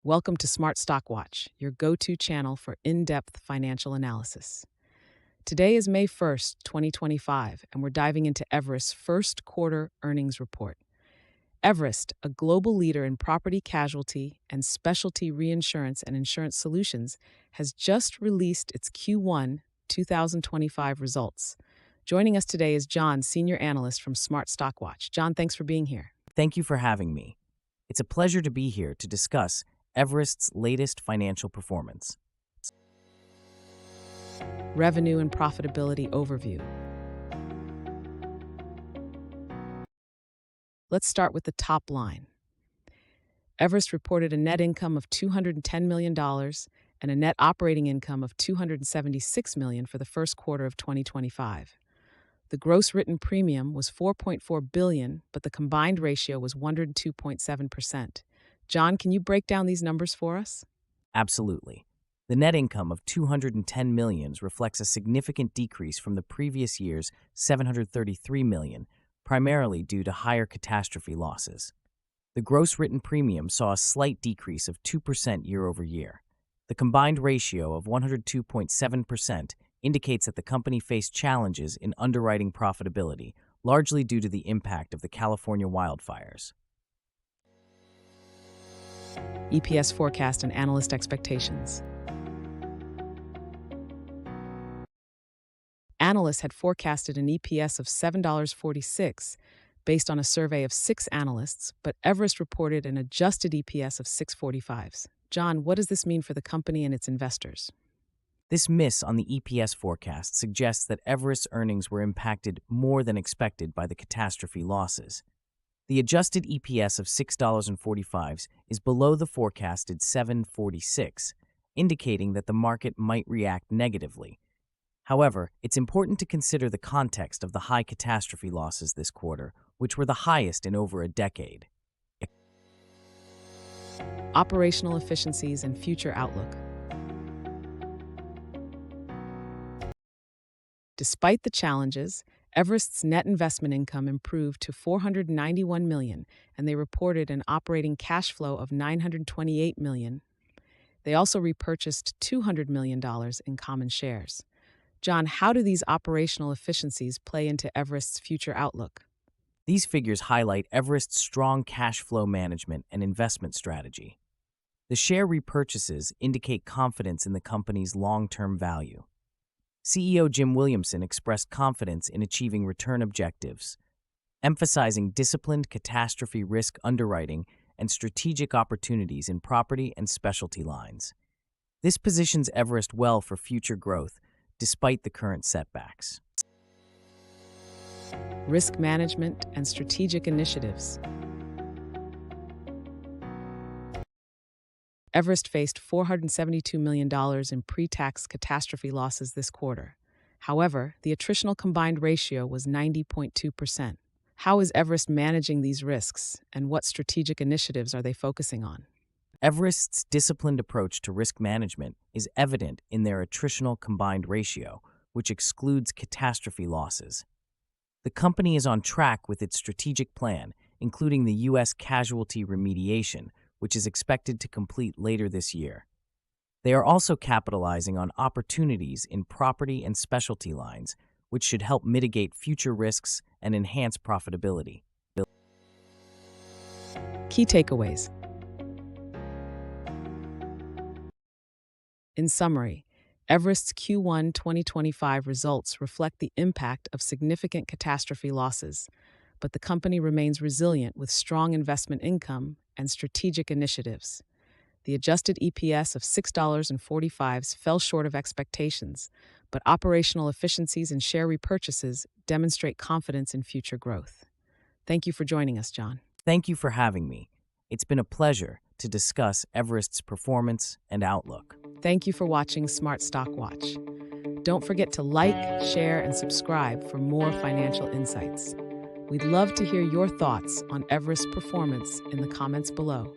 Welcome to Smart Stock Watch, your go-to channel for in-depth financial analysis. Today is May 1st, 2025, and we're diving into Everest's first quarter earnings report. Everest, a global leader in property casualty and specialty reinsurance and insurance solutions, has just released its Q1 2025 results. Joining us today is John, senior analyst from Smart Stock Watch. John, thanks for being here. Thank you for having me. It's a pleasure to be here to discuss Everest's latest financial performance. Revenue and profitability overview. Let's start with the top line. Everest reported a net income of $210 million and a net operating income of $276 million for the first quarter of 2025. The gross written premium was $4.4 billion, but the combined ratio was 102.7%. John, can you break down these numbers for us? Absolutely. The net income of $210 million reflects a significant decrease from the previous year's $733 million, primarily due to higher catastrophe losses. The gross written premium saw a slight decrease of 2% year over year. The combined ratio of 102.7% indicates that the company faced challenges in underwriting profitability, largely due to the impact of the California wildfires. EPS forecast and analyst expectations. Analysts had forecasted an EPS of $7.46 based on a survey of 6 analysts, but Everest reported an adjusted EPS of $6.45. John, what does this mean for the company and its investors? This miss on the EPS forecast suggests that Everest's earnings were impacted more than expected by the catastrophe losses. The adjusted EPS of $6.45 is below the forecasted $7.46, indicating that the market might react negatively. However, it's important to consider the context of the high catastrophe losses this quarter, which were the highest in over a decade. Operational efficiencies and future outlook. Despite the challenges, Everest's net investment income improved to $491 million, and they reported an operating cash flow of $928 million. They also repurchased $200 million in common shares. John, how do these operational efficiencies play into Everest's future outlook? These figures highlight Everest's strong cash flow management and investment strategy. The share repurchases indicate confidence in the company's long-term value. CEO Jim Williamson expressed confidence in achieving return objectives, emphasizing disciplined catastrophe risk underwriting and strategic opportunities in property and specialty lines. This positions Everest well for future growth, despite the current setbacks. Risk management and strategic initiatives. Everest faced $472 million in pre-tax catastrophe losses this quarter. However, the attritional combined ratio was 90.2%. How is Everest managing these risks, and what strategic initiatives are they focusing on? Everest's disciplined approach to risk management is evident in their attritional combined ratio, which excludes catastrophe losses. The company is on track with its strategic plan, including the U.S. casualty remediation, which is expected to complete later this year. They are also capitalizing on opportunities in property and specialty lines, which should help mitigate future risks and enhance profitability. Key takeaways. In summary, Everest's Q1 2025 results reflect the impact of significant catastrophe losses, but the company remains resilient with strong investment income and strategic initiatives. The adjusted EPS of $6.45 fell short of expectations, but operational efficiencies and share repurchases demonstrate confidence in future growth. Thank you for joining us, John. Thank you for having me. It's been a pleasure to discuss Everest's performance and outlook. Thank you for watching Smart Stock Watch. Don't forget to like, share, and subscribe for more financial insights. We'd love to hear your thoughts on Everest's performance in the comments below.